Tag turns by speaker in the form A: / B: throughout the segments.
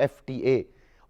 A: FTA,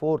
A: 4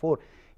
A: 4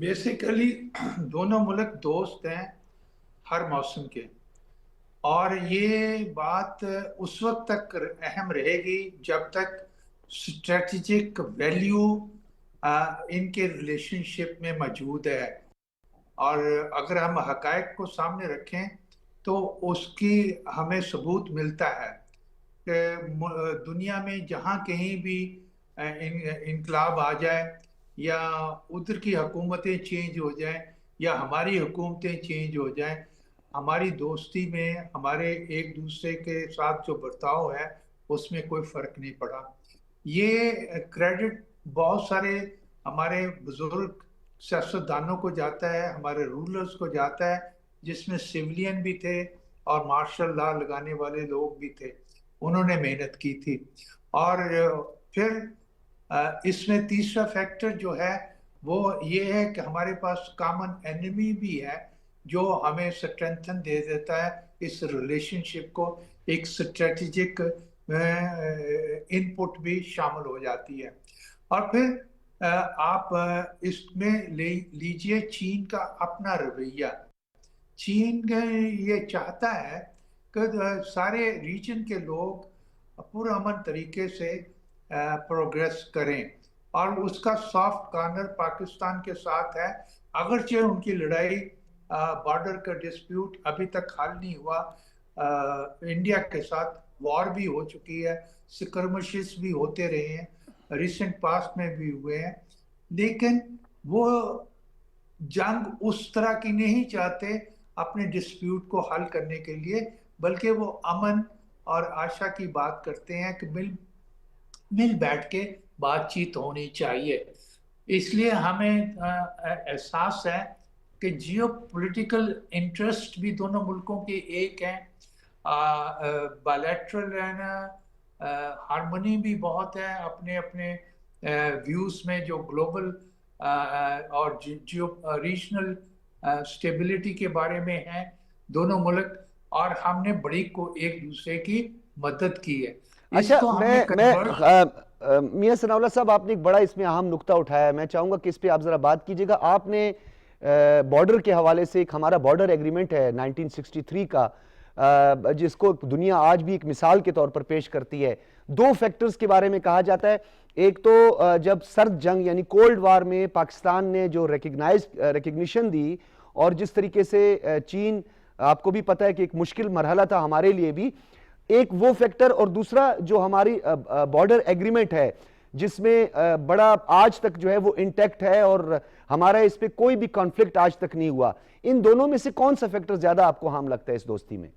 B: basically دونوں ملک دوست ہیں ہر موسم کے، اور یہ بات اس وقت تک اہم رہے گی جب تک اسٹریٹجک ویلیو ان کے ریلیشن شپ میں موجود ہے. اور اگر ہم حقائق کو سامنے رکھیں تو اس کی ہمیں ثبوت ملتا ہے کہ دنیا میں جہاں کہیں بھی انقلاب آ جائے یا ادھر کی حکومتیں چینج ہو جائیں یا ہماری حکومتیں چینج ہو جائیں، ہماری دوستی میں ہمارے ایک دوسرے کے ساتھ جو برتاؤ ہے اس میں کوئی فرق نہیں پڑا. یہ کریڈٹ بہت سارے ہمارے بزرگ سیاستدانوں کو جاتا ہے، ہمارے رولرز کو جاتا ہے، جس میں سیولین بھی تھے اور مارشل لا لگانے والے لوگ بھی تھے. انہوں نے محنت کی تھی. اور پھر اس میں تیسرا فیکٹر جو ہے وہ یہ ہے کہ ہمارے پاس کامن اینیمی بھی ہے جو ہمیں سٹرینتھن دے دیتا ہے اس ریلیشن شپ کو. ایک سٹریٹجک ان پٹ بھی شامل ہو جاتی ہے. اور پھر آپ اس میں لیجئے چین کا اپنا رویہ. چین یہ چاہتا ہے کہ سارے ریجن کے لوگ پرامن طریقے سے پروگریس کریں، اور اس کا سافٹ کارنر پاکستان کے ساتھ ہے. اگرچہ ان کی لڑائی بارڈر کا ڈسپیوٹ ابھی تک حل نہیں ہوا، انڈیا کے ساتھ وار بھی ہو چکی ہے، سکرمشز بھی ہوتے رہے ہیں، ریسنٹ پاسٹ میں بھی ہوئے ہیں، لیکن وہ جنگ اس طرح کی نہیں چاہتے اپنے ڈسپیوٹ کو حل کرنے کے لیے، بلکہ وہ امن اور آشا کی بات کرتے ہیں کہ مل بیٹھ کے بات چیت ہونی چاہیے. اس لیے ہمیں احساس ہے کہ جیو پولیٹیکل انٹرسٹ بھی دونوں ملکوں کے ایک ہیں، بائلیٹرل ہارمونی بھی بہت ہے اپنے اپنے ویوز میں جو گلوبل اور جیو ریجنل سٹیبلٹی کے بارے میں ہیں دونوں ملک. اور ہم نے بڑی کو ایک دوسرے کی مدد کی ہے. اس
A: اچھا،
B: کو ہم نے
A: میں میاں ثناء اللہ صاحب، آپ نے ایک بڑا اس میں اہم نقطہ اٹھایا ہے، میں چاہوں گا کہ اس پہ آپ ذرا بات کیجیے گا. آپ نے بارڈر کے حوالے سے ایک ہمارا بارڈر ایگریمنٹ ہے 1963 کا، جس کو دنیا آج بھی ایک مثال کے طور پر پیش کرتی ہے. دو فیکٹرز کے بارے میں کہا جاتا ہے. ایک تو جب سرد جنگ یعنی کولڈ وار میں پاکستان نے جو ریکگنیشن دی، اور جس طریقے سے چین، آپ کو بھی پتہ ہے کہ ایک مشکل مرحلہ تھا ہمارے لیے بھی، ایک وہ فیکٹر، اور دوسرا جو ہماری بارڈر ایگریمنٹ ہے جس میں بڑا آج تک جو ہے وہ انٹیکٹ ہے اور ہمارا اس پہ کوئی بھی کانفلکٹ آج تک نہیں ہوا. ان دونوں میں سے کون سا فیکٹر زیادہ آپ کو ہارم لگتا ہے اس دوستی میں؟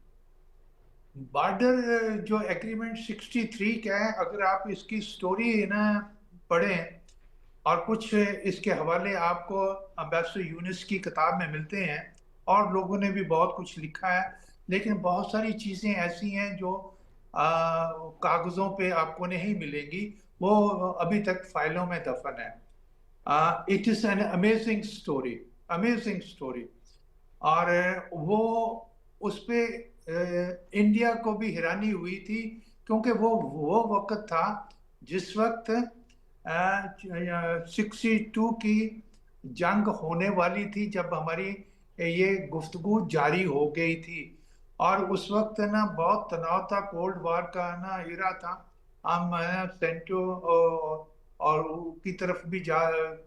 B: بارڈر جو ایگریمنٹ 63 کا ہے، اگر آپ اس کی سٹوری نا پڑھیں اور کچھ اس کے حوالے آپ کو امبیسڈر یونس کی کتاب میں ملتے ہیں، اور لوگوں نے بھی بہت کچھ لکھا ہے، لیکن بہت ساری چیزیں ایسی ہیں جو کاغذوں پہ آپ کو نہیں ملیں گی، وہ ابھی تک فائلوں میں دفن ہے. It is an amazing story, amazing story. اور وہ اس پہ انڈیا کو بھی حیرانی ہوئی تھی، کیونکہ وہ وقت تھا جس وقت 62 کی جنگ ہونے والی تھی، جب ہماری یہ گفتگو جاری ہو گئی تھی. اور اس وقت نا بہت تناؤ تھا، کولڈ وار کا نا ایرا تھا. ہم سینٹو اور کی طرف بھی جا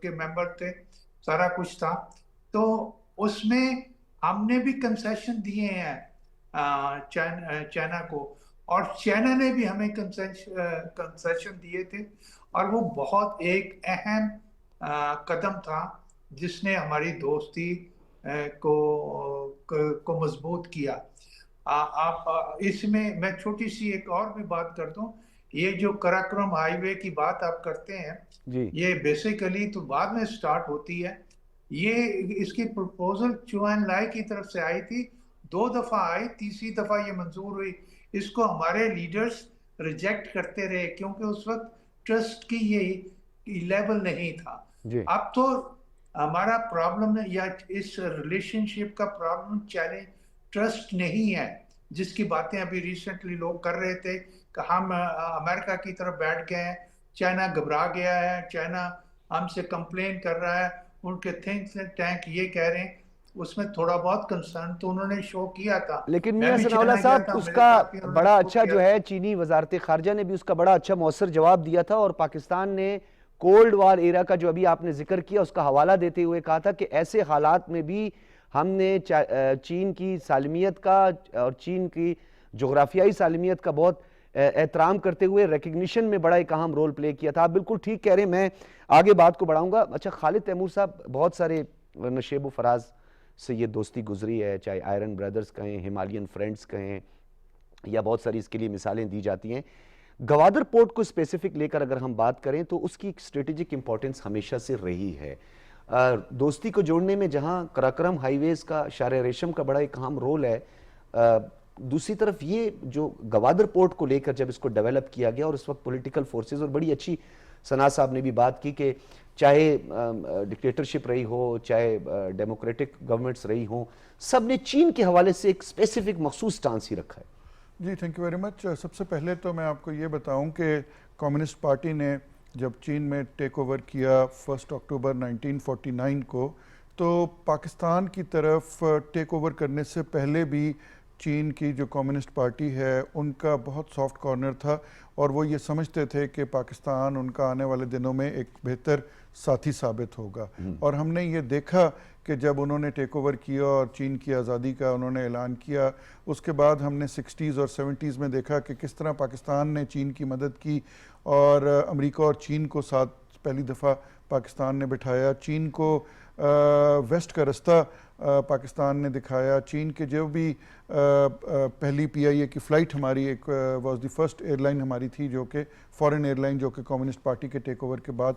B: کے ممبر تھے، سارا کچھ تھا. تو اس میں ہم نے بھی کنسیشن دیے ہیں چائنا کو، اور چائنا نے بھی ہمیں کنسیشن دیے تھے. اور وہ بہت ایک اہم قدم تھا جس نے ہماری دوستی کو مضبوط کیا. آپ اس میں چھوٹی سی ایک اور بھی بات کر دوں. یہ جو کراکرم ہائی وے کی بات آپ کرتے ہیں، یہ بیسیکلی تو بعد میں سٹارٹ ہوتی ہے. یہ اس کی پروپوزل چو این لائی کی طرف سے آئی تھی، 2 دفعہ آئی، تیسری دفعہ یہ منظور ہوئی. اس کو ہمارے لیڈرز ریجیکٹ کرتے رہے کیونکہ اس وقت ٹرسٹ کی یہ لیول نہیں تھا. اب تو ہمارا پرابلم یا اس ریلیشن شپ کا پرابلم چیلنج ٹرسٹ نہیں ہے، جس کی باتیں ابھی ریسنٹلی لوگ کر رہے تھے کہ ہم امریکہ کی طرف بیٹھ گئے ہیں، چائنا گھبرا گیا ہے، چائنا ہم سے کمپلین کر رہا ہے. ان کے تھنک ٹینک یہ کہہ رہے ہیں، اس میں تھوڑا بہت کنسرن تو انہوں نے شو کیا تھا.
A: لیکن
B: میں
A: میاں
B: بھی
A: ثناء
B: چائنا
A: اللہ
B: گیا
A: صاحب
B: تھا،
A: اس
B: میرے
A: کا
B: ساتھ بھی انہوں نے
A: بڑا
B: شو
A: اچھا
B: کیا
A: جو
B: تھا.
A: ہے چینی وزارت خارجہ نے بھی اس کا بڑا اچھا مؤثر جواب دیا تھا، اور پاکستان نے کولڈ وار ایرا کا جو ابھی آپ نے ذکر کیا اس کا حوالہ دیتے ہوئے کہا تھا کہ ایسے حالات میں بھی ہم نے چین کی سالمیت کا اور چین کی جغرافیائی سالمیت کا بہت احترام کرتے ہوئے ریکگنیشن میں بڑا ایک اہم رول پلے کیا تھا. آپ بالکل ٹھیک کہہ رہے ہیں. میں آگے بات کو بڑھاؤں گا. اچھا خالد تیمور صاحب، بہت سارے نشیب و فراز سے یہ دوستی گزری ہے، چاہے آئرن برادرز کہیں، ہمالین فرینڈز کہیں، یا بہت ساری اس کے لیے مثالیں دی جاتی ہیں. گوادر پورٹ کو اسپیسیفک لے کر اگر ہم بات کریں تو اس کی ایک اسٹریٹجک امپورٹنس ہمیشہ سے رہی ہے. دوستی کو جوڑنے میں جہاں قراقرم ہائی ویز کا، شار ریشم کا بڑا ایک اہم رول ہے، دوسری طرف یہ جو گوادر پورٹ کو لے کر جب اس کو ڈیولپ کیا گیا، اور اس وقت پولیٹیکل فورسز، اور بڑی اچھی ثناء صاحب نے بھی بات کی کہ چاہے ڈکٹیٹرشپ رہی ہو، چاہے ڈیموکریٹک گورنمنٹس رہی ہوں، سب نے چین کے حوالے سے ایک اسپیسیفک مخصوص سٹانس ہی رکھا ہے.
C: جی تھینک یو ویری مچ. سب سے پہلے تو میں آپ کو یہ بتاؤں کہ کمیونسٹ پارٹی نے جب چین میں ٹیک اوور کیا 1 اکتوبر 1949 کو، تو پاکستان کی طرف ٹیک اوور کرنے سے پہلے بھی چین کی جو کمیونسٹ پارٹی ہے ان کا بہت سافٹ کارنر تھا، اور وہ یہ سمجھتے تھے کہ پاکستان ان کا آنے والے دنوں میں ایک بہتر ساتھی ثابت ہوگا. اور ہم نے یہ دیکھا کہ جب انہوں نے ٹیک اوور کیا اور چین کی آزادی کا انہوں نے اعلان کیا، اس کے بعد ہم نے 60s اور 70s میں دیکھا کہ کس طرح پاکستان نے چین کی مدد کی، اور امریکہ اور چین کو ساتھ پہلی دفعہ پاکستان نے بٹھایا. چین کو ویسٹ کا رستہ پاکستان نے دکھایا. چین کے جو بھی پہلی PIA کی فلائٹ ہماری ایک was the first airline ہماری تھی، جو کہ فورن ایئر لائن، جو کہ کمیونسٹ پارٹی کے ٹیک اوور کے بعد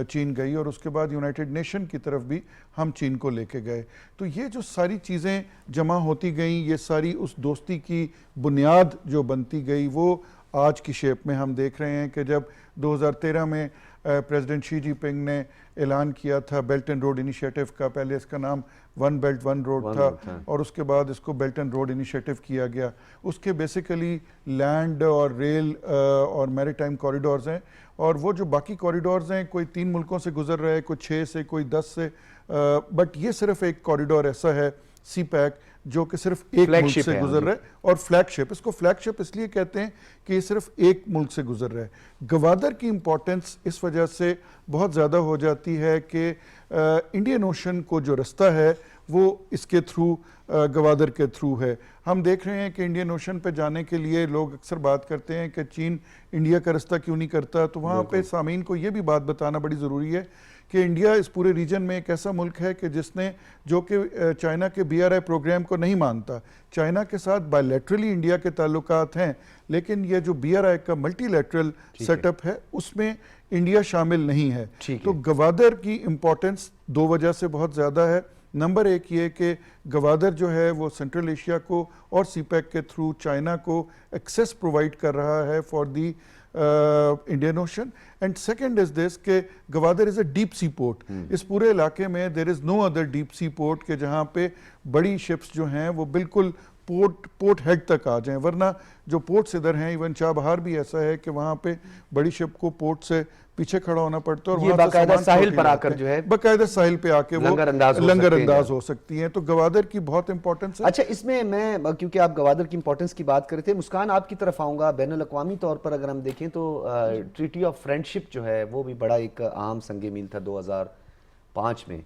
C: چین گئی، اور اس کے بعد یونائٹڈ نیشن کی طرف بھی ہم چین کو لے کے گئے. تو یہ جو ساری چیزیں جمع ہوتی گئیں، یہ ساری اس دوستی کی بنیاد جو بنتی گئی، وہ آج کی شیپ میں ہم دیکھ رہے ہیں کہ جب 2013 میں پریزیڈنٹ شی جی پنگ نے اعلان کیا تھا بیلٹ اینڈ روڈ انیشیٹو کا. پہلے اس کا نام ون بیلٹ ون روڈ تھا، اور اس کے بعد اس کو بیلٹ اینڈ روڈ انیشیٹو کیا گیا. اس کے بیسیکلی لینڈ اور ریل اور میری ٹائم کوریڈورز ہیں، اور وہ جو باقی کوریڈورز ہیں کوئی 3 ملکوں سے گزر رہا ہے، کوئی 6 سے، کوئی 10 سے، بٹ یہ صرف ایک کوریڈور ایسا ہے سی پیک جو کہ صرف ایک ملک سے گزر رہا ہے، اور فلیگ شپ. اس کو فلیگ شپ اس لیے کہتے ہیں کہ یہ صرف ایک ملک سے گزر رہا ہے. گوادر کی امپورٹنس اس وجہ سے بہت زیادہ ہو جاتی ہے کہ انڈین اوشن کو جو رستہ ہے وہ اس کے تھرو، گوادر کے تھرو ہے. ہم دیکھ رہے ہیں کہ انڈین اوشن پہ جانے کے لیے لوگ اکثر بات کرتے ہیں کہ چین انڈیا کا رستہ کیوں نہیں کرتا. تو وہاں پہ سامعین کو یہ بھی بات بتانا بڑی ضروری ہے کہ انڈیا اس پورے ریجن میں ایک ایسا ملک ہے کہ جس نے، جو کہ چائنا کے BRI پروگرام کو نہیں مانتا. چائنا کے ساتھ بائی لیٹرلی انڈیا کے تعلقات ہیں، لیکن یہ جو BRI کا ملٹی لیٹرل سیٹ اپ ہے اس میں انڈیا شامل نہیں ہے. تو گوادر کی امپورٹنس 2 وجہ سے بہت زیادہ ہے. نمبر 1 یہ کہ گوادر جو ہے وہ سینٹرل ایشیا کو اور سی پیک کے تھرو چائنا کو ایکسیس پرووائڈ کر رہا ہے for the Indian Ocean. And second is this کہ Gwadar is a deep sea port. اس پورے علاقے میں there is no other deep sea port کہ جہاں پہ بڑی شپس جو ہیں وہ بالکل پورٹ ہیڈ تک آ جائیں، ورنہ جو پورٹس ادھر ہیں، ایون چابہار بھی ایسا ہے کہ وہاں پہ بڑی شپ کو پورٹ سے پیچھے کھڑا ہونا پڑتا ہے، اور
A: یہ باقاعدہ ساحل پر آ کر جو ہے،
C: باقاعدہ ساحل پہ آ کے وہ لنگر انداز ہو سکتی ہیں. تو گوادر کی بہت امپورٹنس ہے.
A: اچھا اس میں کیونکہ آپ گوادر کی امپورٹنس کی بات کرتے ہیں، مسکان آپ کی طرف آؤں گا. بین الاقوامی طور پر اگر ہم دیکھیں تو ٹریٹی آف فرینڈشپ جو ہے وہ بھی بڑا ایک اہم سنگ میل تھا 2005 میں.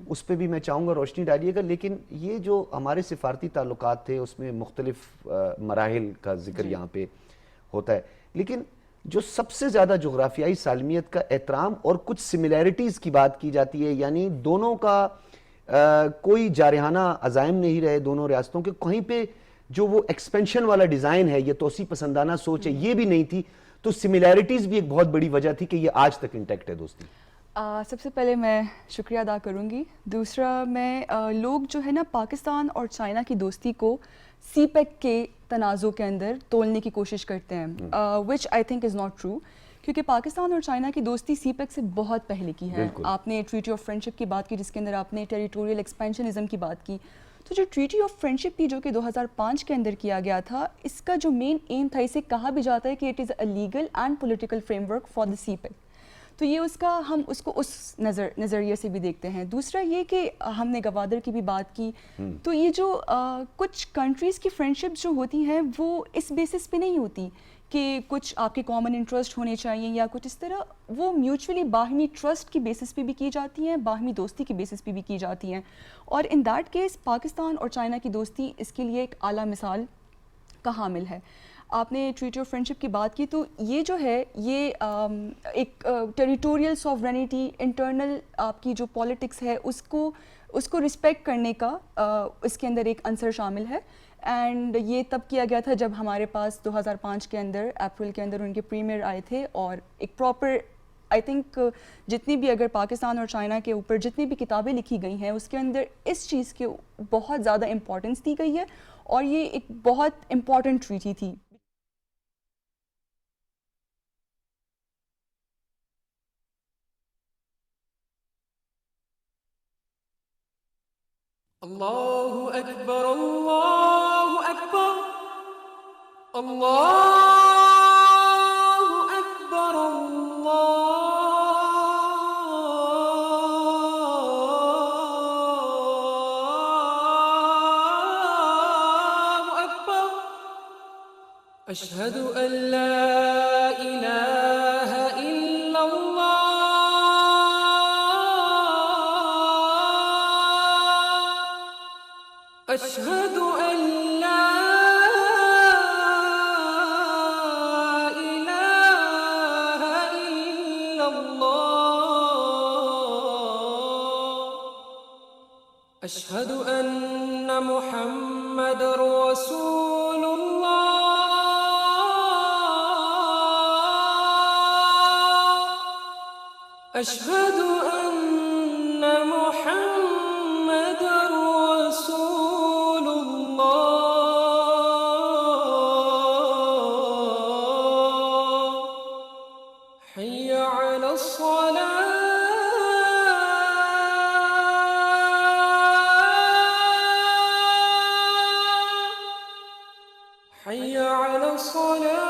A: اس پہ بھی میں چاہوں گا روشنی ڈالیے گا. لیکن یہ جو ہمارے سفارتی تعلقات تھے اس میں مختلف مراحل کا ذکر یہاں پہ ہوتا ہے، لیکن جو سب سے زیادہ جغرافیائی سالمیت کا احترام اور کچھ سملیرٹیز کی بات کی جاتی ہے، یعنی دونوں کا کوئی جارحانہ عزائم نہیں رہے دونوں ریاستوں کے، کہیں پہ جو وہ ایکسپینشن والا ڈیزائن ہے، یہ توسیع پسندانہ سوچ ہے، یہ بھی نہیں تھی. تو سملیرٹیز بھی ایک بہت بڑی وجہ تھی کہ یہ آج تک انٹیکٹ ہے دوستی.
D: سب سے پہلے میں شکریہ ادا کروں گی. دوسرا میں لوگ جو ہے نا پاکستان اور چائنا کی دوستی کو سی پیک کے تنازع کے اندر تولنے کی کوشش کرتے ہیں، which I think is not true, کیونکہ پاکستان اور چائنا کی دوستی سی پیک سے بہت پہلے کی ہے. آپ نے ٹریٹی آف فرینڈشپ کی بات کی جس کے اندر آپ نے ٹیریٹوریل ایکسپینشنزم کی بات کی. تو جو ٹریٹی آف فرینڈشپ کی جو کہ 2005 کے اندر کیا گیا تھا، اس کا جو مین ایم تھا، اسے کہا بھی جاتا ہے کہ it is a legal and political framework for the CPEC. تو یہ اس کا ہم اس کو اس نظریے سے بھی دیکھتے ہیں. دوسرا یہ کہ ہم نے گوادر کی بھی بات کی, تو یہ جو کچھ کنٹریز کی فرینڈشپ جو ہوتی ہیں وہ اس بیسس پہ نہیں ہوتی کہ کچھ آپ کے کامن انٹرسٹ ہونے چاہیے یا کچھ اس طرح, وہ میوچولی باہمی ٹرسٹ کی بیسس پہ بھی کی جاتی ہیں, باہمی دوستی کی بیسس پہ بھی کی جاتی ہیں. اور ان دیٹ کیس پاکستان اور چائنا کی دوستی اس کے لیے ایک اعلیٰ مثال کا حامل ہے. آپ نے ٹریٹی آف فرینڈشپ کی بات کی, تو یہ جو ہے یہ ایک ٹیریٹوریل سوورینٹی, انٹرنل آپ کی جو پالیٹکس ہے اس کو رسپیکٹ کرنے کا اس کے اندر ایک عنصر شامل ہے. اینڈ یہ تب کیا گیا تھا جب ہمارے پاس 2005 کے اندر اپریل کے اندر ان کے پریمیئر آئے تھے, اور ایک پراپر آئی تھنک جتنی بھی اگر پاکستان اور چائنا کے اوپر جتنی بھی کتابیں لکھی گئی ہیں اس کے اندر اس چیز کے بہت زیادہ امپورٹنس دی گئی ہے, اور یہ ایک بہت امپورٹنٹ ٹریٹی تھی.
E: الله أكبر الله أكبر الله أكبر الله أكبر أشهد أن لا إله إلا الله أشهد أن لا إله إلا الله أشهد أن محمد رسول الله أشهد أن محمد رسول الله حي على الصلاة حي على الصلاة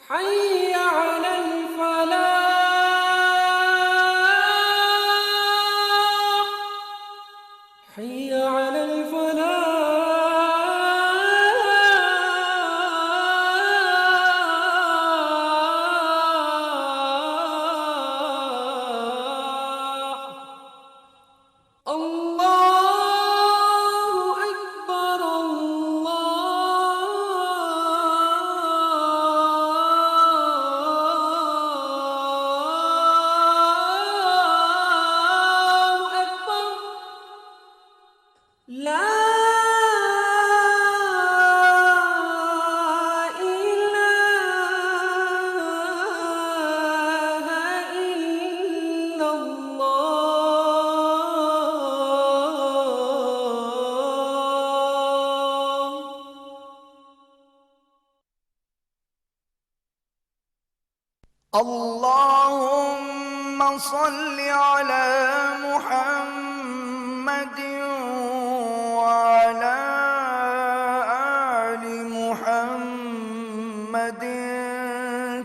E: حي على الفلاح حي على الفلاح الله أكبر الله أكبر لا إله إلا الله
F: اللهم صل على محمد وعلى آل محمد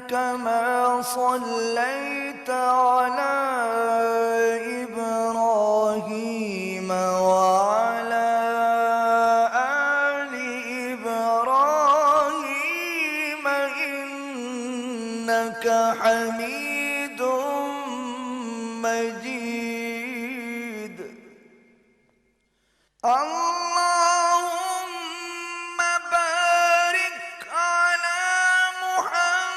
F: كما صليت على إبراهيم وعلى آل إبراهيم إنك حميد مجيد. اللهم بارك على محمد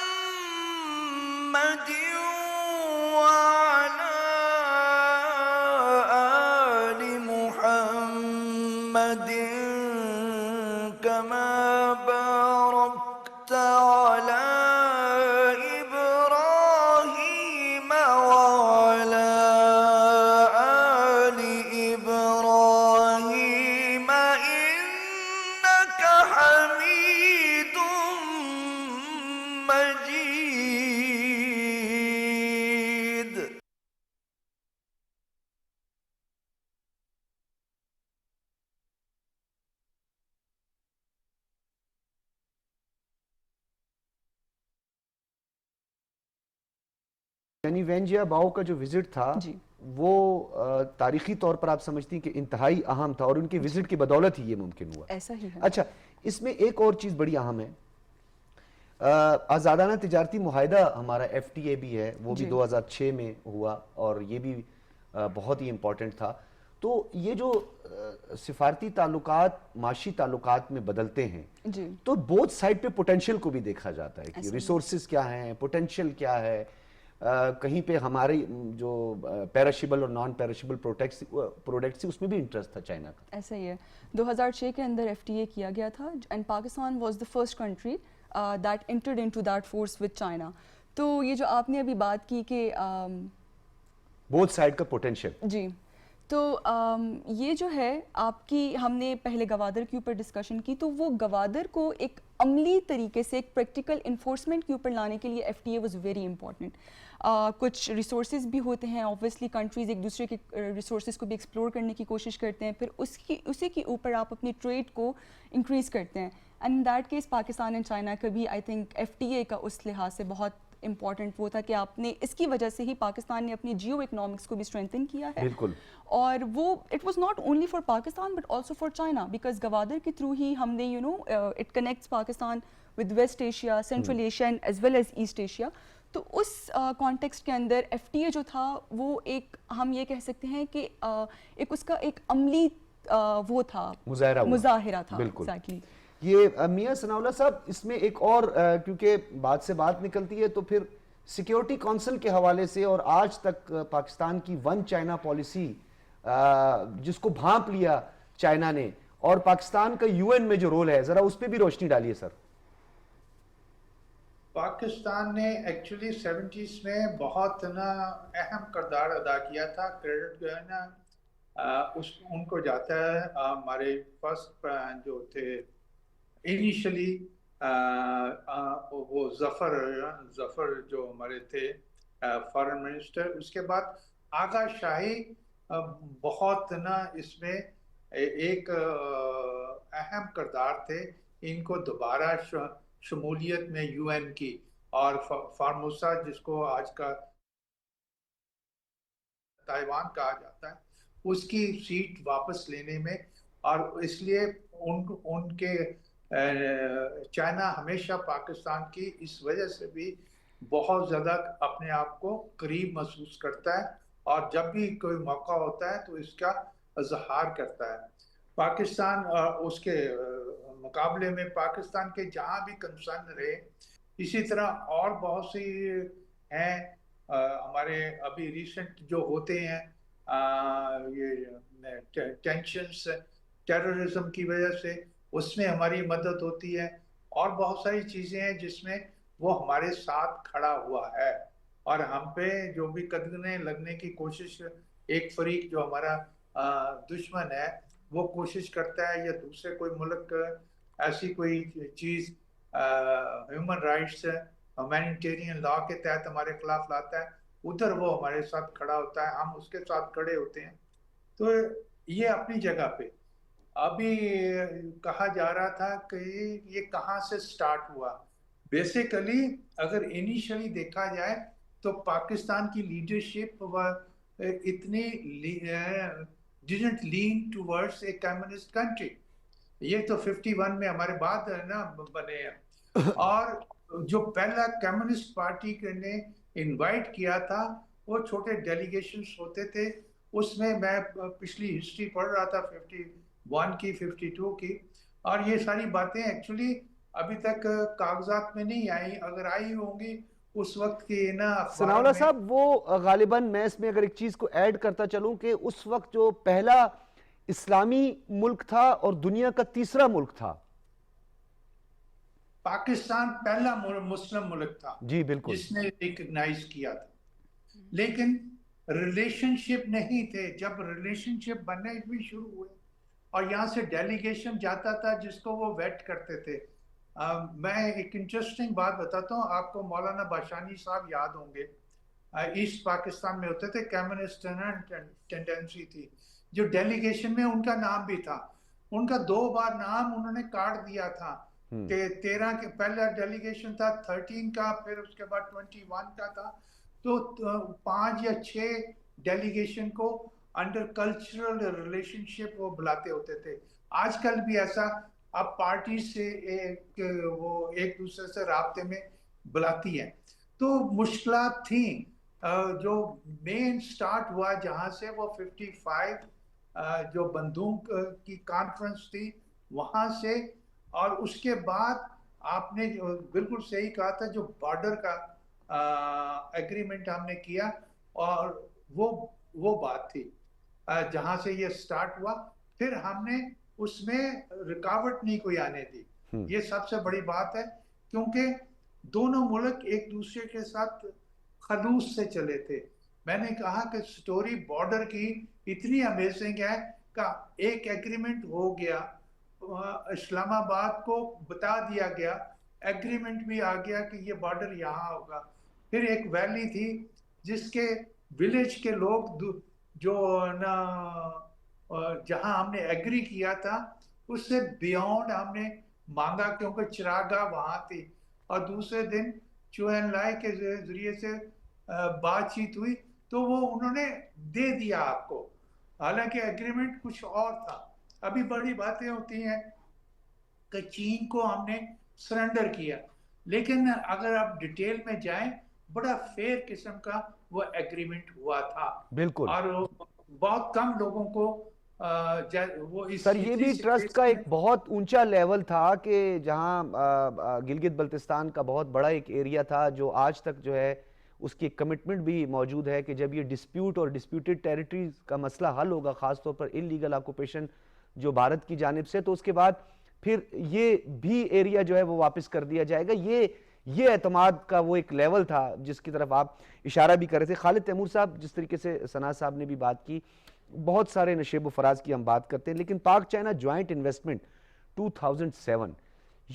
F: وعلى آل محمد كما باركت على إبراهيم وعلى آل إبراهيم إنك حميد مجيد.
A: یعنی وینجیا باؤ کا جو وزٹ تھا
D: جی
A: وہ تاریخی طور پر آپ سمجھتی ہیں کہ انتہائی اہم تھا اور ان کی وزٹ کی بدولت ہی یہ ممکن ہوا؟
D: ایسا ہی ہے.
A: اچھا، اس میں ایک اور چیز بڑی اہم ہے، آزادانہ تجارتی معاہدہ ہمارا ایف ٹی اے بھی ہے، وہ بھی 2006 میں ہوا اور یہ بھی بہت ہی امپورٹنٹ تھا. تو یہ جو سفارتی تعلقات معاشی تعلقات میں بدلتے ہیں
D: جی
A: تو بوتھ سائڈ پہ پوٹینشیل کو بھی دیکھا جاتا ہے کہ ریسورسز کیا ہیں، پوٹینشیل کیا ہے. کہیں پہ ہماری جو پیرشیبل اور نان پیرشیبل پروڈکٹس اس میں بھی انٹرسٹ تھا چائنا کا.
D: ایسا ہی ہے. 2006 کے اندر ایف ٹی اے کیا گیا تھا and Pakistan was the first country that entered into that force with China. تو یہ جو آپ نے ابھی بات کی کہ
A: بوتھ سائڈ کا پوٹینشیل،
D: جی، تو یہ جو ہے آپ کی، ہم نے پہلے گوادر کے اوپر ڈسکشن کی، تو وہ گوادر کو ایک عملی طریقے سے ایک پریکٹیکل انفورسمنٹ کے اوپر لانے کے لیے F T A was very important. کچھ ریسورسز بھی ہوتے ہیں، اوبویسلی کنٹریز ایک دوسرے کے ریسورسز کو بھی ایکسپلور کرنے کی کوشش کرتے ہیں، پھر اسی کے اوپر آپ اپنی ٹریڈ کو انکریز کرتے ہیں. And in that case Pakistan and China کا بھی I think F T A کا اس لحاظ سے بہت امپورٹنٹ وہ تھا کہ آپ نے اس کی وجہ سے ہی پاکستان نے اپنی جیو اکنامکس کو بھی اسٹرینتھن کیا ہے.
A: بالکل.
D: اور وہ it was not only for Pakistan but also for China, because Gwadar کے تھرو ہی ہم نے it connects Pakistan with West Asia, Central Asia and as well as East Asia. تو اس کانٹیکسٹ کے اندر ایف ٹی اے جو تھا وہ ایک، ہم یہ کہہ سکتے ہیں کہ ایک اس کا ایک عملی وہ تھا، مظاہرہ تھا.
A: بالکل.
D: ایگزیکٹلی.
A: یہ میاں ثناء اللہ صاحب، اس میں ایک اور کیونکہ بات سے بات نکلتی ہے تو پھر سیکیورٹی کونسل کے حوالے سے اور آج تک پاکستان کی ون چائنا پالیسی جس کو بھانپ لیا چائنا نے، اور پاکستان کا یو این میں جو رول ہے، ذرا اس پہ بھی روشنی ڈالیے سر.
B: پاکستان نے ایکچولی 70s میں بہت اہم کردار ادا کیا تھا. کریڈٹ جو ہے نا ان کو جاتا ہے ہمارے فرسٹ جو تھے انیشلی وہ ظفر جو ہمارے تھے فارن منسٹر. اس کے بعد آغا شاہی بہت اس میں ایک اہم کردار تھے. ان کو دوبارہ شمولیت میں یو این کی، اور فارموسا جس کو آج کا تائیوان کہا جاتا ہے، اس کی سیٹ واپس لینے میں. اور اس لیے ان کے چائنا ہمیشہ پاکستان کی اس وجہ سے بھی بہت زیادہ اپنے آپ کو قریب محسوس کرتا ہے، اور جب بھی کوئی موقع ہوتا ہے تو اس کا اظہار کرتا ہے. پاکستان اس کے مقابلے میں پاکستان کے جہاں بھی کنسرن رہے، اسی طرح اور بہت سی ہیں ہمارے ابھی ریسنٹ جو ہوتے ہیں یہ ٹینشنز ٹیررزم کی وجہ سے، اس میں ہماری مدد ہوتی ہے. اور بہت ساری چیزیں ہیں جس میں وہ ہمارے ساتھ کھڑا ہوا ہے، اور ہم پہ جو بھی قدغنیں لگنے کی کوشش ایک فریق جو ہمارا دشمن ہے وہ کوشش کرتا ہے، یا دوسرے کوئی ملک ایسی کوئی چیز ہیومن رائٹس ہیومینیٹیرین لا کے تحت ہمارے خلاف لاتا ہے، ادھر وہ ہمارے ساتھ کھڑا ہوتا ہے، ہم اس کے ساتھ کھڑے ہوتے ہیں. تو یہ اپنی جگہ پہ. ابھی کہا جا رہا تھا کہ یہ کہاں سے سٹارٹ ہوا. بیسیکلی اگر انیشلی دیکھا جائے تو پاکستان کی لیڈرشپ اتنی didn't lean towards a communist country. یہ تو 51 میں ہمارے بعد نا بنے ہیں. اور جو پہلا کمیونسٹ پارٹی نے انوائٹ کیا تھا وہ چھوٹے ڈیلیگیشنز ہوتے تھے. اس میں پچھلی ہسٹری پڑھ رہا تھا 51 کی 52 کی، اور یہ ساری باتیں ایکچولی ابھی تک کاغذات میں نہیں آئی. اگر آئی ہوں گی اس وقت کی نا
A: ثناء اللہ صاحب، وہ غالباً میں اس میں اگر ایک چیز کو ایڈ کرتا چلوں کہ اس وقت جو پہلا اسلامی ملک تھا اور دنیا کا تیسرا ملک تھا،
B: پاکستان پہلا مسلم ملک تھا
A: جی بالکل،
B: جس نے ریکگنائز کیا تھا. لیکن ریلیشن شپ نہیں تھے. جب ریلیشن شپ بننے بھی شروع ہوئے اور یہاں سے ڈیلیگیشن جاتا تھا جس کو وہ ویٹ کرتے تھے. میں ایک انٹرسٹنگ بات بتاتا ہوں آپ کو. مولانا باشانی صاحب یاد ہوں گے، ایسٹ پاکستان میں ہوتے تھے، کمیونسٹ ٹینڈنسی تھی. جو ڈیلیگیشن میں ان کا نام بھی تھا، ان کا 2 بار نام انہوں نے کاٹ دیا تھا کہ 13 کے پہلا ڈیلیگیشن تھا 13 کا، پھر اس کے بعد 21 کا تھا. تو 5 یا 6 ڈیلیگیشن کو انڈر کلچرل ریلیشن شپ وہ بلاتے ہوتے تھے. آج کل بھی ایسا اب پارٹی سے وہ ایک دوسرے سے رابطے میں بلاتی ہیں. تو مشکلات تھیں. جو مین سٹارٹ ہوا جہاں سے وہ 55 جو بندوق کی کانفرنس تھی وہاں سے, اور اس کے بعد آپ نے بالکل صحیح کہا تھا جو بارڈر کا ایگریمنٹ ہم نے کیا, اور وہ بات تھی جہاں سے یہ سٹارٹ ہوا. پھر ہم نے اس میں رکاوٹ نہیں کوئی آنے دی. یہ سب سے بڑی بات ہے کیونکہ دونوں ملک ایک دوسرے کے ساتھ خلوص سے چلے تھے. میں نے کہا کہ سٹوری بارڈر کی اتنی امیزنگ ہے کہ ایک ایگریمنٹ ہو گیا, اسلام آباد کو بتا دیا گیا, ایگریمنٹ بھی آ گیا کہ یہ بارڈر یہاں ہوگا. پھر ایک ویلی تھی جس کے ولیج کے لوگ جو نا جہاں ہم نے ایگری کیا تھا اس سے بیونڈ ہم نے مانگا کیونکہ چراگاہ وہاں تھی, اور دوسرے دن چو این لائے کے ذریعے سے بات چیت ہوئی تو وہ انہوں نے دے دیا آپ کو, حالانکہ ایگریمنٹ کچھ اور تھا. ابھی بڑی باتیں ہوتی ہیں کہ چین کو ہم نے سرنڈر کیا, لیکن اگر آپ ڈیٹیل میں جائیں بڑا فیئر قسم کا وہ ایگریمنٹ ہوا تھا.
A: بالکل,
B: اور بہت کم لوگوں کو وہ اس
A: سر یہ بھی ٹرسٹ کا ایک بہت اونچا لیول تھا کہ جہاں گلگت بلتستان کا بہت بڑا ایک ایریا تھا جو آج تک جو ہے اس کی کمٹمنٹ بھی موجود ہے کہ جب یہ ڈسپیوٹ اور ڈسپیوٹڈ ٹیریٹریز کا مسئلہ حل ہوگا, خاص طور پر انلیگل آکوپیشن جو بھارت کی جانب سے, تو اس کے بعد پھر یہ بھی ایریا جو ہے وہ واپس کر دیا جائے گا. یہ اعتماد کا وہ ایک لیول تھا جس کی طرف آپ اشارہ بھی کر رہے تھے. خالد تیمور صاحب, جس طریقے سے ثنا صاحب نے بھی بات کی, بہت سارے نشیب و فراز کی ہم بات کرتے ہیں, لیکن پاک چائنا جوائنٹ انویسٹمنٹ 2007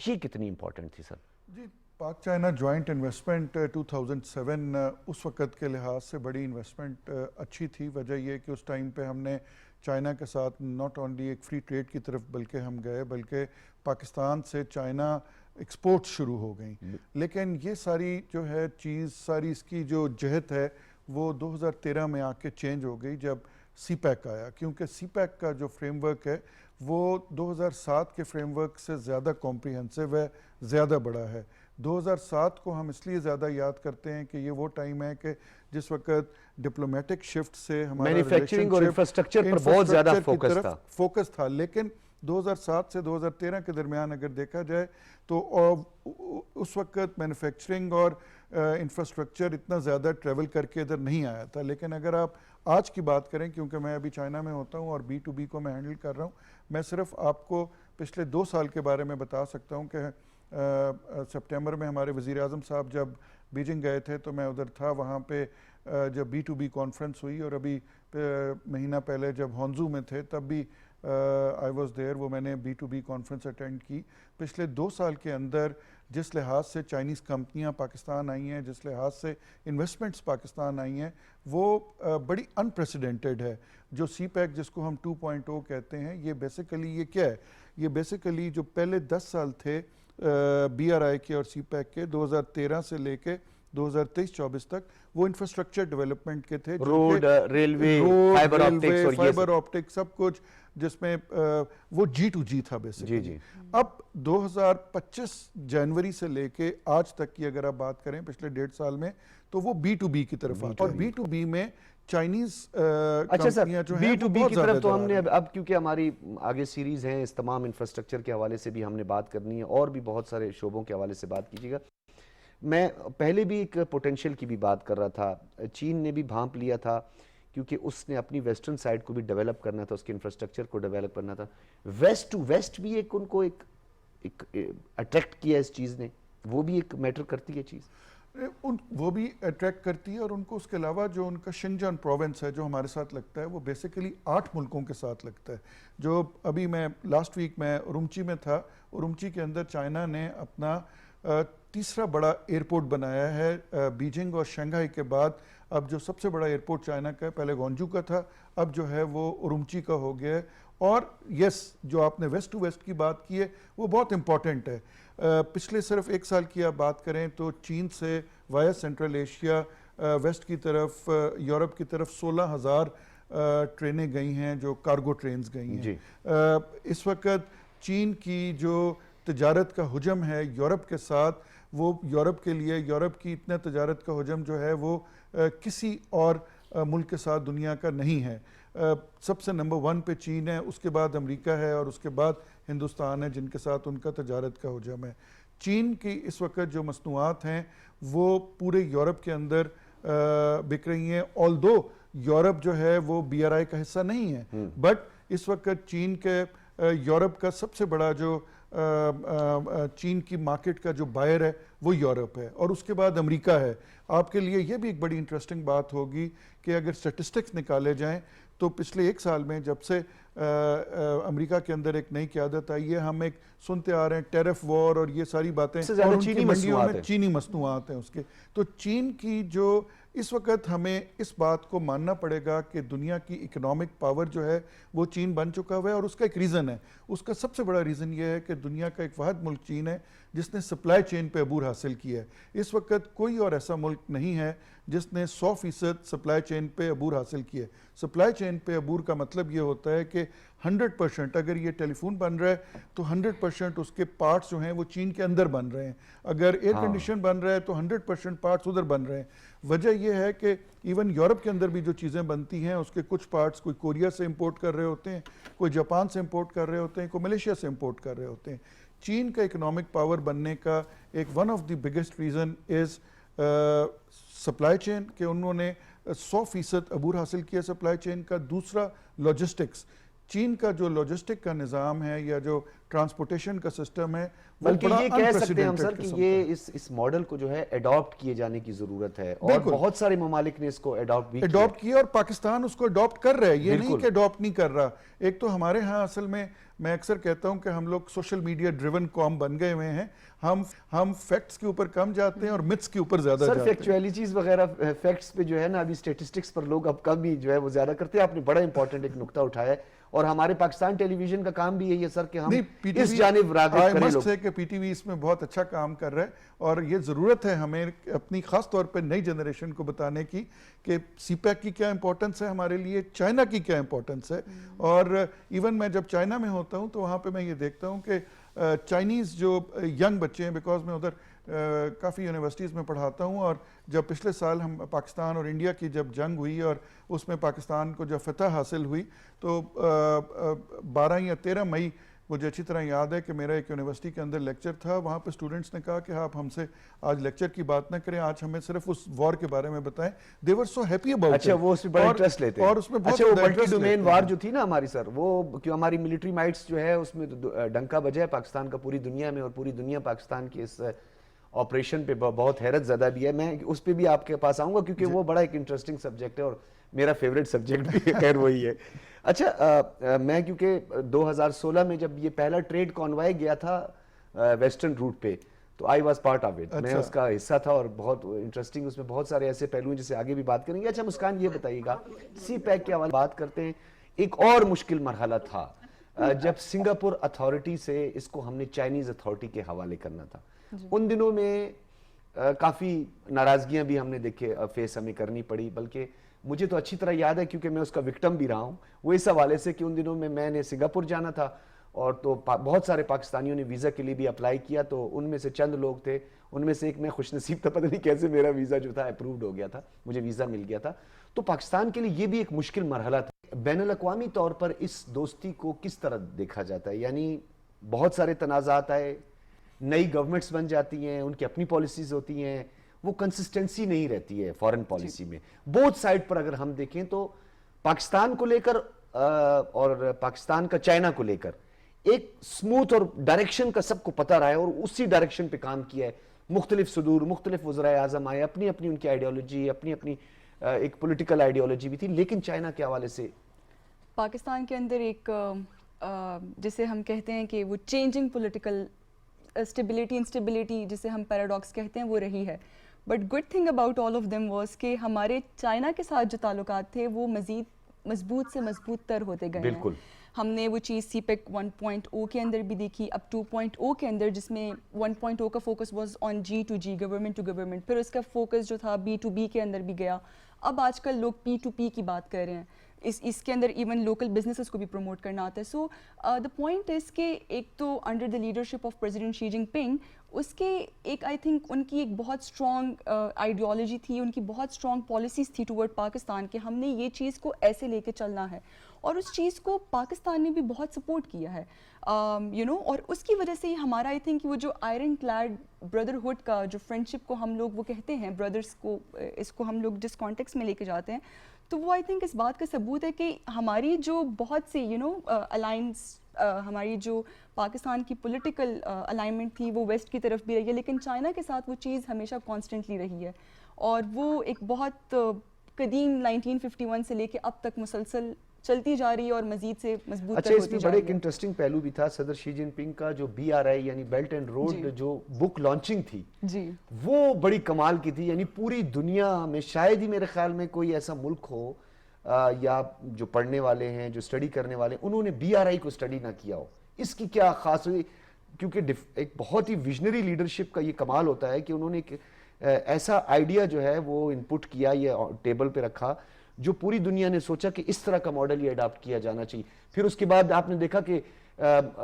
A: یہ کتنی امپورٹنٹ تھی سر؟
C: جی, پاک چائنا جوائنٹ انویسٹمنٹ 2007 اس وقت کے لحاظ سے بڑی انویسٹمنٹ اچھی تھی. وجہ یہ کہ اس ٹائم پہ ہم نے چائنا کے ساتھ ناٹ اونلی ایک فری ٹریڈ کی طرف بلکہ ہم گئے, بلکہ پاکستان سے چائنا ایکسپورٹ شروع ہو گئیں. لیکن یہ ساری جو ہے چیز, ساری اس کی جو جہت ہے وہ 2013 میں آ کے چینج ہو گئی جب سی پیک آیا, کیونکہ سی پیک کا جو فریم ورک ہے وہ 2007 کے فریم ورک سے زیادہ کمپریہنسو ہے, زیادہ بڑا ہے. 2007 کو ہم اس لیے زیادہ یاد کرتے ہیں کہ یہ وہ ٹائم ہے کہ جس وقت ڈپلومیٹک شفٹ سے ہمارا
A: مینوفیکچرنگ اور انفراسٹرکچر پر بہت زیادہ
C: فوکس تھا. لیکن 2007 سے 2013 کے درمیان اگر دیکھا جائے تو اس وقت مینوفیکچرنگ اور انفراسٹرکچر اتنا زیادہ ٹریول کر کے ادھر نہیں آیا تھا. لیکن اگر آپ آج کی بات کریں, کیونکہ میں ابھی چائنا میں ہوتا ہوں اور B2B کو میں ہینڈل کر رہا ہوں, میں صرف آپ کو پچھلے 2 سال کے بارے میں بتا سکتا ہوں کہ سپٹمبر میں ہمارے وزیر اعظم صاحب جب بیجنگ گئے تھے تو میں ادھر تھا. وہاں پہ جب B2B کانفرنس ہوئی, اور ابھی مہینہ پہلے جب ہانزو میں تھے تب بھی آئی واز دیئر, وہ میں نے B2B کانفرنس اٹینڈ کی. پچھلے 2 سال کے اندر جس لحاظ سے چائنیز کمپنیاں پاکستان آئی ہیں, جس لحاظ سے انویسٹمنٹس پاکستان آئی ہیں, وہ بڑی انپریسیڈنٹڈ ہے. جو سی پیک جس کو ہم 2.0 کہتے ہیں, یہ بیسیکلی یہ کیا ہے, یہ بیسیکلی جو پہلے 10 سال تھے BRI کے اور سی پیک کے 2013 سے لے کے 2023-24 تک, وہ انفراسٹرکچر ڈیولپمنٹ کے تھے,
A: روڈ, ریلوے,
C: فائبر آپٹک, سب کچھ, جس میں وہ G2G تھا بیسیکلی. اب 2025 جنوری سے لے کے آج تک کی اگر آپ بات کریں پچھلے 1.5 سال میں, تو وہ B2B کی طرف آتا ہے, اور B2B میں چائنیز کمپنیاں جو ہیں
A: B2B کی طرف تو ہم نے اب کیونکہ ہماری آگے سیریز ہیں اس تمام انفراسٹرکچر کے حوالے سے بھی ہم نے بات کرنی ہے, اور بھی بہت سارے شعبوں کے حوالے سے بات کیجیے گا. میں پہلے بھی ایک پوٹینشیل کی بھی بات کر رہا تھا. چین نے بھی بھانپ لیا تھا کیونکہ اس نے اپنی ویسٹرن سائڈ کو بھی ڈیولپ کرنا تھا, اس کے انفراسٹرکچر کو ڈیولپ کرنا تھا. ویسٹ ٹو ویسٹ بھی ایک ان کو ایک اٹریکٹ کیا اس چیز نے, وہ بھی ایک میٹر کرتی ہے چیز,
C: وہ بھی اٹریکٹ کرتی ہے. اور ان کو اس کے علاوہ جو ان کا شنجان پروونس ہے جو ہمارے ساتھ لگتا ہے, وہ بیسیکلی 8 ملکوں کے ساتھ لگتا ہے. جو ابھی میں لاسٹ ویک میں ارومچی میں تھا, ارومچی کے اندر چائنا نے اپنا تیسرا بڑا ایئرپورٹ بنایا ہے بیجنگ اور شنگھائی کے بعد. اب جو سب سے بڑا ایئرپورٹ چائنا کا ہے, پہلے گونجو کا تھا, اب جو ہے وہ ارومچی کا ہو گیا ہے. اور یس, جو آپ نے ویسٹ ٹو ویسٹ کی بات کی ہے وہ بہت امپورٹنٹ ہے. پچھلے صرف 1 سال کی آپ بات کریں تو چین سے وایا سینٹرل ایشیا ویسٹ کی طرف یورپ کی طرف 16,000 ٹرینیں گئی ہیں جو کارگو ٹرینز گئی ہیں. اس وقت چین کی جو تجارت کا حجم ہے یورپ کے ساتھ وہ یورپ کے لیے یورپ کی اتنا تجارت کا حجم جو ہے وہ کسی اور ملک کے ساتھ دنیا کا نہیں ہے. سب سے نمبر 1 پہ چین ہے, اس کے بعد امریکہ ہے اور اس کے بعد ہندوستان ہے جن کے ساتھ ان کا تجارت کا حجم ہے. چین کی اس وقت جو مصنوعات ہیں وہ پورے یورپ کے اندر بک رہی ہیں, آلدو یورپ جو ہے وہ BRI کا حصہ نہیں ہے, بٹ اس وقت چین کے یورپ کا سب سے بڑا جو چین کی مارکیٹ کا جو بائر ہے وہ یورپ ہے اور اس کے بعد امریکہ ہے. آپ کے لیے یہ بھی ایک بڑی انٹرسٹنگ بات ہوگی کہ اگر سٹیٹسٹکس نکالے جائیں تو پچھلے 1 سال میں جب سے امریکہ کے اندر ایک نئی قیادت آئی ہے ہم ایک سنتے آ رہے ہیں ٹیرف وار اور یہ ساری باتیں, اور ان کی منڈیوں میں چینی مصنوعات ہیں اس کے. تو چین کی جو اس وقت ہمیں اس بات کو ماننا پڑے گا کہ دنیا کی اکنامک پاور جو ہے وہ چین بن چکا ہوا ہے اور اس کا ایک ریزن ہے. اس کا سب سے بڑا ریزن یہ ہے کہ دنیا کا ایک واحد ملک چین ہے جس نے سپلائی چین پہ عبور حاصل کیا ہے. اس وقت کوئی اور ایسا ملک نہیں ہے جس نے 100% سپلائی چین پہ عبور حاصل کیا ہے. سپلائی چین پہ عبور کا مطلب یہ ہوتا ہے کہ 100% اگر یہ ٹیلی فون بن رہا ہے تو 100% اس کے پارٹس جو ہیں وہ چین کے اندر بن رہے ہیں. اگر ایئر کنڈیشن بن رہا ہے تو 100% پارٹس ادھر بن رہے ہیں. وجہ یہ ہے کہ ایون یورپ کے اندر بھی جو چیزیں بنتی ہیں اس کے کچھ پارٹس کوئی کوریا سے امپورٹ کر رہے ہوتے ہیں, کوئی جاپان سے امپورٹ کر رہے ہوتے ہیں, کوئی ملیشیا سے امپورٹ کر رہے ہوتے ہیں. چین کا اکنامک پاور بننے کا ایک one of the biggest reason is supply chain کہ انہوں نے 100% عبور حاصل کیا سپلائی چین کا. دوسرا لاجسٹکس, چین کا جو لاجسٹک کا نظام ہے یا جو ٹرانسپورٹیشن کا سسٹم ہے
A: بلکہ یہ کہہ سکتے ہیں ہم سر کہ یہ اس ماڈل کو جو ہے ایڈاپٹ کیے جانے کی ضرورت ہے اور بہت سارے ممالک نے اس کو ایڈاپٹ
C: کیا اور پاکستان اس کو ایڈاپٹ کر رہا ہے. یہ نہیں کہ ایڈاپٹ نہیں کر رہا. ایک تو ہمارے ہاں اصل میں اکثر کہتا ہوں کہ ہم لوگ سوشل میڈیا ڈریون قوم بن گئے ہوئے ہیں. ہم فیکٹس کے اوپر کم جاتے ہیں اور متس کے اوپر زیادہ جاتے ہیں.
A: سر فیکچولیٹیز وغیرہ فیکٹس پہ جو ہے نا ابھی سٹیٹسٹکس پر لوگ اب کم ہی جو ہے وہ زیادہ کرتے ہیں. آپ نے بڑا امپورٹنٹ ایک نقطہ اٹھایا ہے اور ہمارے پاکستان ٹیلی ویژن کا کام بھی یہی ہے سر کہ ہم اس جانب راغب کریں لوگ.
C: کہ پی ٹی وی اس میں بہت اچھا کام کر رہا ہے اور یہ ضرورت ہے ہمیں اپنی خاص طور پہ نئی جنریشن کو بتانے کی کہ سی پیک کی کیا امپورٹنس ہے ہمارے لیے, چائنا کی کیا امپورٹنس ہے. اور ایون میں جب چائنا میں ہوتا ہوں تو وہاں پہ میں یہ دیکھتا ہوں کہ چائنیز جو ینگ بچے ہیں, بیکاز میں ادھر کافی یونیورسٹیز میں پڑھاتا ہوں, اور جب پچھلے سال ہم پاکستان اور انڈیا کی جب جنگ ہوئی اور اس میں پاکستان کو جب فتح حاصل ہوئی تو 12 یا 13 مئی مجھے اچھی طرح یاد ہے کہ میرا ایک یونیورسٹی کے اندر لیکچر تھا. وہاں پہ اسٹوڈنٹس نے کہا کہ آپ ہم سے آج لیکچر کی بات نہ کریں, آج ہمیں صرف اس وار کے بارے میں بتائیں. they were so happy about it.
A: اچھا وہ اس میں بڑا انٹرسٹ لیتے ہیں.
C: اور اس میں بہت
A: اچھا وہ ملٹی ڈومین وار جو تھی نا ہماری سر, وہ کیوں ہماری ملٹری مائٹس جو ہے اس میں ڈنکا بجا ہے پاکستان کا پوری دنیا میں, اور پوری دنیا پاکستان کی اس آپریشن پہ بہت حیرت زدہ بھی ہے. میں اس پہ بھی آپ کے پاس آؤں گا کیونکہ وہ بڑا ایک انٹرسٹنگ سبجیکٹ ہے اور میرا فیوریٹ سبجیکٹ بھی خیر وہی ہے. اچھا میں کیونکہ 2016 میں جب یہ پہلا ٹریڈ کانوائے گیا تھا ویسٹرن روٹ پہ تو I was part of it, میں اس کا حصہ تھا اور بہت انٹرسٹنگ اس میں بہت سارے ایسے پہلو ہیں جسے آگے بھی بات کریں گے. اچھا مسکان یہ بتائیے گا, سی پیک کے حوالے بات کرتے ہیں, ایک اور مشکل مرحلہ تھا جب سنگاپور اتھارٹی سے اس کو ہم نے چائنیز اتھارٹی کے حوالے کرنا تھا. ان دنوں میں کافی ناراضگیاں بھی ہم نے دیکھے فیس ہمیں کرنی پڑی, بلکہ مجھے تو اچھی طرح یاد ہے کیونکہ میں اس کا وکٹم بھی رہا ہوں, وہ اس حوالے سے کہ ان دنوں میں نے سنگاپور جانا تھا اور تو بہت سارے پاکستانیوں نے ویزا کے لیے بھی اپلائی کیا, تو ان میں سے چند لوگ تھے, ان میں سے ایک میں خوش نصیب تھا, پتہ نہیں کیسے میرا ویزا جو تھا اپرووڈ ہو گیا تھا, مجھے ویزا مل گیا تھا. تو پاکستان کے لیے یہ بھی ایک مشکل مرحلہ تھا. بین الاقوامی طور پر اس دوستی کو کس طرح دیکھا جاتا ہے؟ یعنی بہت سارے تنازعات آئے, نئی گورنمنٹس بن جاتی ہیں, ان کی اپنی پالیسیز ہوتی ہیں, وہ کنسسٹنسی نہیں رہتی ہے فارن پالیسی میں. بوتھ سائڈ پر اگر ہم دیکھیں تو پاکستان کو لے کر اور پاکستان کا چائنا کو لے کر ایک سموتھ اور ڈائریکشن کا سب کو پتہ رہا ہے اور اسی ڈائریکشن پہ کام کیا ہے. مختلف صدور, مختلف وزرائے اعظم آئے, اپنی اپنی ان کی آئیڈیالوجی, اپنی اپنی ایک پولیٹیکل آئیڈیالوجی بھی تھی, لیکن چائنا کے حوالے سے
D: پاکستان کے اندر ایک جسے ہم کہتے ہیں کہ وہ چینجنگ پولیٹیکل اسٹیبلٹی انسٹیبلٹی جسے ہم پیراڈاکس کہتے ہیں وہ رہی ہے. But good thing about all of them was کہ ہمارے چائنا کے ساتھ جو تعلقات تھے وہ مزید مضبوط سے مضبوط تر ہوتے گئے ہیں. ہم نے وہ چیز سی پیک 1.0 کے اندر بھی دیکھی, اب 2.0 کے اندر, جس میں 1.0 کا focus was on G2G, government to government, پھر اس کا فوکس جو تھا B2B کے اندر بھی گیا. اب آج کل لوگ P2P کی بات کر رہے ہیں, اس کے اندر ایون لوکل بزنسز کو بھی پروموٹ کرنا آتا ہے. سو دا پوائنٹ از کہ ایک تو under the leadership of President Xi Jinping, اس کے ایک آئی تھنک ان کی ایک بہت اسٹرانگ آئیڈیالوجی تھی, ان کی بہت اسٹرانگ پالیسیز تھی ٹورڈ پاکستان کہ ہم نے یہ چیز کو ایسے لے کے چلنا ہے, اور اس چیز کو پاکستان نے بھی بہت سپورٹ کیا ہے, اور اس کی وجہ سے ہی ہمارا آئی تھنک وہ جو آئرن کلیڈ بردرہڈ کا جو فرینڈشپ کو ہم لوگ وہ کہتے ہیں بردرس کو, اس کو ہم لوگ جس کانٹیکس میں لے کے جاتے ہیں, تو وہ آئی تھنک اس بات کا ثبوت ہے کہ ہماری جو بہت سی الائنس, ہماری جو پاکستان کی پولیٹیکل الائنمنٹ تھی وہ ویسٹ کی طرف بھی رہی ہے, لیکن چائنا کے ساتھ وہ چیز ہمیشہ کانسٹنٹلی رہی ہے, اور وہ ایک بہت قدیم 1951 سے لے کے اب تک مسلسل چلتی جا رہی ہے اور مزید سے مضبوط
A: اچھا, اس میں بڑے ایک انٹرسٹنگ پہلو بھی تھا, صدر شی جن پنگ کا جو BRI یعنی بیلٹ اینڈ روڈ جو بک لانچنگ تھی,
D: جی
A: وہ بڑی کمال کی تھی. یعنی پوری دنیا میں شاید ہی میرے خیال میں کوئی ایسا ملک ہو یا جو پڑھنے والے ہیں, جو اسٹڈی کرنے والے, انہوں نے BRI کو اسٹڈی نہ کیا ہو. اس کی کیا خاص ہوئی, کیونکہ ایک بہت ہی ویژنری لیڈرشپ کا یہ کمال ہوتا ہے کہ انہوں نے ایک ایسا آئیڈیا جو ہے وہ انپٹ کیا, یہ ٹیبل پہ رکھا, جو پوری دنیا نے سوچا کہ اس طرح کا ماڈل یہ اڈاپٹ کیا جانا چاہیے. پھر اس کے بعد آپ نے دیکھا کہ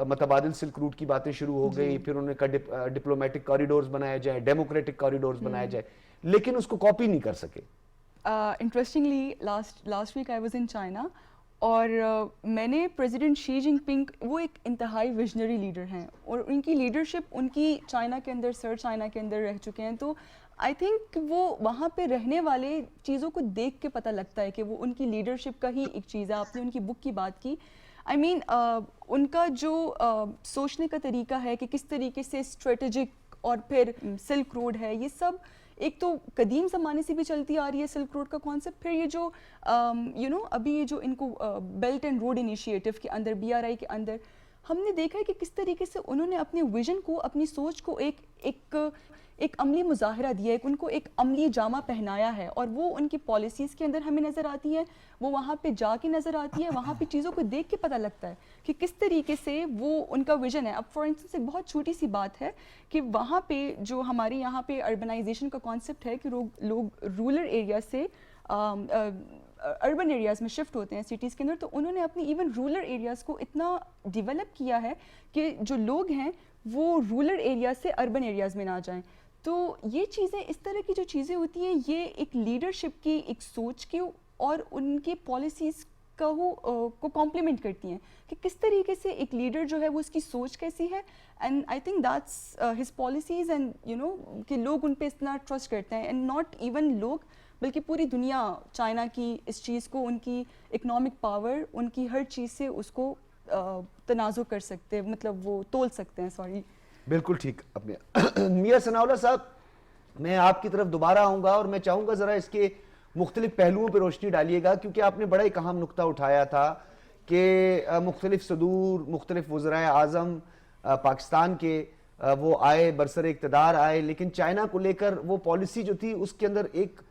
A: متبادل سلک روٹ کی باتیں شروع ہو گئی, پھر انہوں نے کہا ڈپلومیٹک کوریڈورز بنائے جائیں, ڈیموکریٹک کوریڈورز بنائے جائیں, لیکن اس کو کاپی نہیں کر سکے.
D: Interestingly last week I was in China, اور میں نے پریزیڈنٹ شی جن پنگ, وہ ایک انتہائی ویژنری لیڈر ہیں, اور ان کی لیڈرشپ ان کی چائنا کے اندر, سر چائنا کے اندر رہ چکے ہیں, تو آئی تھنک وہ وہاں پہ رہنے والے چیزوں کو دیکھ کے پتہ لگتا ہے کہ وہ ان کی لیڈرشپ کا ہی ایک چیز ہے. آپ نے ان کی بک کی بات کی, آئی مین ان کا جو سوچنے کا طریقہ ہے کہ کس طریقے سے اسٹریٹجک, اور پھر سلک روڈ ہے, یہ سب ایک تو قدیم زمانے سے بھی چلتی آ رہی ہے سلک روڈ کا کانسیپٹ, پھر یہ جو ابھی یہ جو ان کو بیلٹ اینڈ روڈ انیشیٹو کے اندر BRI کے اندر ہم نے دیکھا ہے کہ کس طریقے سے انہوں نے اپنے ویژن کو, اپنی سوچ کو ایک عملی مظاہرہ دیا ہے, ان کو ایک عملی جامہ پہنایا ہے, اور وہ ان کی پالیسیز کے اندر ہمیں نظر آتی ہے, وہ وہاں پہ جا کے نظر آتی ہے, وہاں پہ چیزوں کو دیکھ کے پتہ لگتا ہے کہ کس طریقے سے وہ ان کا ویژن ہے. اب فار انسٹنس ایک بہت چھوٹی سی بات ہے کہ وہاں پہ جو ہمارے یہاں پہ اربنائزیشن کا کانسیپٹ ہے کہ لوگ رورل ایریا سے اربن ایریاز میں شفٹ ہوتے ہیں سٹیز کے اندر, تو انہوں نے اپنی ایون رورل ایریاز کو اتنا ڈیولپ کیا ہے کہ جو لوگ ہیں وہ رورل ایریاز سے اربن ایریاز میں نہ جائیں. تو یہ چیزیں, اس طرح کی جو چیزیں ہوتی ہیں, یہ ایک لیڈرشپ کی ایک سوچ کی اور ان کی پالیسیز کو کمپلیمنٹ کرتی ہیں کہ کس طریقے سے ایک لیڈر جو ہے وہ اس کی سوچ کیسی ہے, and I think that's his policies, and کہ لوگ ان پہ اتنا ٹرسٹ کرتے ہیں, اینڈ ناٹ ایون لوگ بلکہ پوری دنیا چائنا کی اس چیز کو, ان کی اکنامک پاور, ان کی ہر چیز سے اس کو تنازع کر سکتے, مطلب وہ تول سکتے ہیں. سوری,
A: بالکل ٹھیک. اپنے میاں ثناء اللہ صاحب, میں آپ کی طرف دوبارہ آؤں گا اور میں چاہوں گا ذرا اس کے مختلف پہلوؤں پہ روشنی ڈالیے گا, کیونکہ آپ نے بڑا ایک اہم نقطہ اٹھایا تھا کہ مختلف صدور, مختلف وزرائے اعظم پاکستان کے وہ آئے, برسر اقتدار آئے, لیکن چائنا کو لے کر وہ پالیسی جو تھی اس کے اندر ایک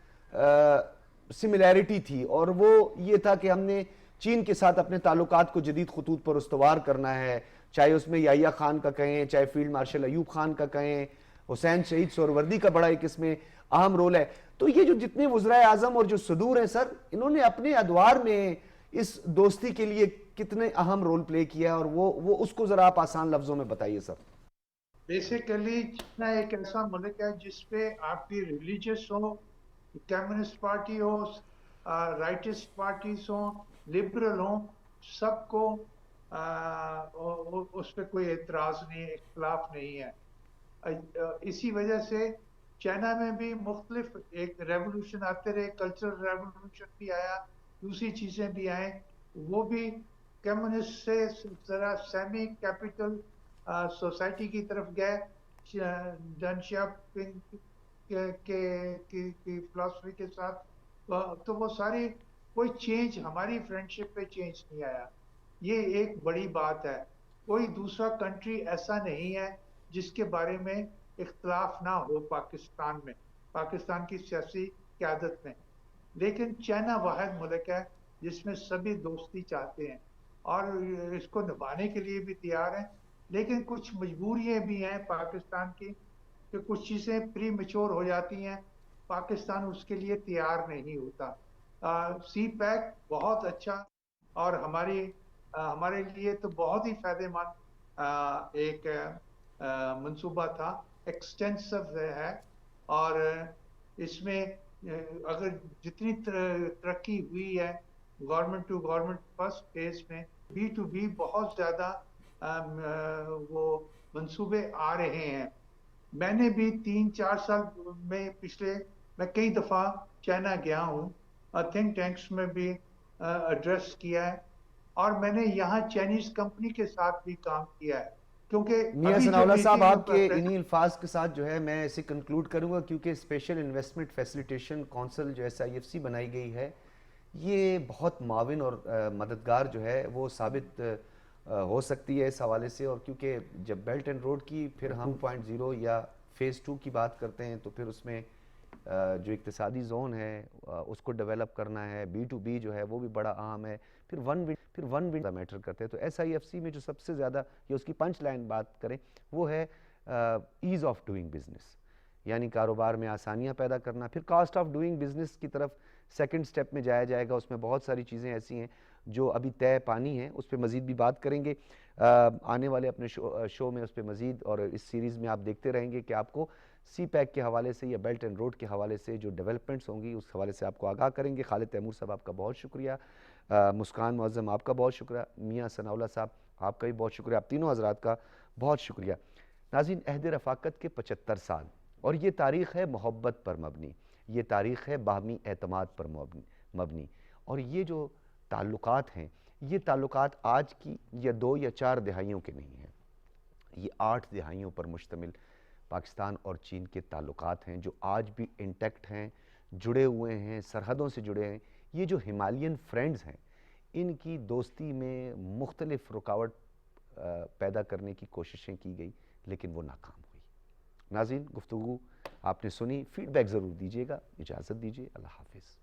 A: سملیرٹی تھی, اور وہ یہ تھا کہ ہم نے چین کے ساتھ اپنے تعلقات کو جدید خطوط پر استوار کرنا ہے, چاہے اس میں یحییٰ خان کا کہیں, چاہے فیلڈ مارشل ایوب خان کا کہیں, حسین شہید سہروردی کا بڑا ایک اس میں اہم رول ہے. تو یہ جو جتنے وزرائے اعظم اور جو صدور ہیں سر, انہوں نے اپنے ادوار میں اس دوستی کے لیے کتنے اہم رول پلے کیا, اور وہ اس کو ذرا آپ آسان لفظوں میں بتائیے سر.
B: بیسیکلی چائنا ایک ایسا ملک ہے جس پہ آپ کی ریلیجیس ہو, کمیونسٹ پارٹی ہو, رائٹسٹ پارٹیز ہوں, لبرل ہوں, سب کو اس پہ کوئی اعتراض نہیں ہے, اختلاف نہیں ہے. اسی وجہ سے چائنا میں بھی مختلف ایک ریولوشن آتے رہے, کلچرل ریولوشن بھی آیا, دوسری چیزیں بھی آئیں, وہ بھی کمیونسٹ سے ذرا سیمی کیپٹل سوسائٹی کی طرف گئے, ڈن شیاپنگ کی فلسفی کے ساتھ. تو وہ ساری کوئی چینج, ہماری فرینڈشپ پہ چینج نہیں آیا. یہ ایک بڑی بات ہے. کوئی دوسرا کنٹری ایسا نہیں ہے جس کے بارے میں اختلاف نہ ہو پاکستان میں, پاکستان کی سیاسی قیادت میں. لیکن چائنا واحد ملک ہے جس میں سبھی دوستی چاہتے ہیں, اور اس کو نبھانے کے لیے بھی تیار ہیں، لیکن کچھ مجبوریاں بھی ہیں پاکستان کی کہ کچھ چیزیں پری میچور ہو جاتی ہیں، پاکستان اس کے لیے تیار نہیں ہوتا۔ سی پیک بہت اچھا اور ہمارے لیے تو بہت ہی فائدہ مند ایک منصوبہ تھا، ایکسٹینسو ہے، اور اس میں اگر جتنی ترقی ہوئی ہے government to government first phase میں، بی ٹو بی بہت زیادہ وہ منصوبے آ رہے ہیں۔ میں نے بھی 3-4 سال میں میں کئی دفعہ چائنا گیا ہوں، تھنک ٹینکس میں بھی ایڈریس کیا ہے، اور میں نے یہاں چائنیز کمپنی کے ساتھ بھی کام کیا ہے، کیونکہ
A: میاں
B: ابھی
A: ثناء
B: جو
A: اللہ صاحب،
B: بیجنگ
A: آپ کے انہی الفاظ کے ساتھ جو ہے میں اسے کنکلوڈ کروں گا، کیونکہ اسپیشل انویسٹمنٹ فیسیلیٹیشن کونسل جو SIFC بنائی گئی ہے، یہ بہت معاون اور مددگار جو ہے وہ ثابت ہو سکتی ہے اس حوالے سے، اور کیونکہ جب بیلٹ اینڈ روڈ کی پھر ہم 0.0 یا فیز 2 کی بات کرتے ہیں تو پھر اس میں جو اقتصادی زون ہے اس کو ڈیولپ کرنا ہے، بی ٹو بی جو ہے وہ بھی بڑا اہم ہے، پھر ون ونڈ میٹر کرتے ہیں۔ تو SIFC میں جو سب سے زیادہ یا اس کی پنچ لائن بات کریں وہ ہے ایز آف ڈوئنگ بزنس، یعنی کاروبار میں آسانیاں پیدا کرنا۔ پھر کاسٹ آف ڈوئنگ بزنس کی طرف سیکنڈ سٹیپ میں جایا جائے گا، اس میں بہت ساری چیزیں ایسی ہیں جو ابھی طے پانی ہیں، اس پہ مزید بھی بات کریں گے آنے والے اپنے شو میں، اس پہ مزید، اور اس سیریز میں آپ دیکھتے رہیں گے کہ آپ کو سی پیک کے حوالے سے یا بیلٹ اینڈ روڈ کے حوالے سے جو ڈیولپمنٹس ہوں گی اس حوالے سے آپ کو آگاہ کریں گے۔ خالد تیمور صاحب آپ کا بہت شکریہ، مسکان معظم آپ کا بہت شکریہ، میاں ثناء اللہ صاحب آپ کا بھی بہت شکریہ، آپ تینوں حضرات کا بہت شکریہ۔ ناظرین، عہد رفاقت کے 75 سال، اور یہ تاریخ ہے محبت پر مبنی، یہ تاریخ ہے باہمی اعتماد پر مبنی، اور یہ جو تعلقات ہیں یہ تعلقات آج کی یا 2 یا 4 دہائیوں کے نہیں ہیں، یہ 8 دہائیوں پر مشتمل پاکستان اور چین کے تعلقات ہیں جو آج بھی انٹیکٹ ہیں، جڑے ہوئے ہیں، سرحدوں سے جڑے ہیں۔ یہ جو ہمالین فرینڈز ہیں ان کی دوستی میں مختلف رکاوٹ پیدا کرنے کی کوششیں کی گئی لیکن وہ ناکام ہوئی۔ ناظرین، گفتگو آپ نے سنی، فیڈ بیک ضرور دیجیے گا، اجازت دیجیے، اللہ حافظ۔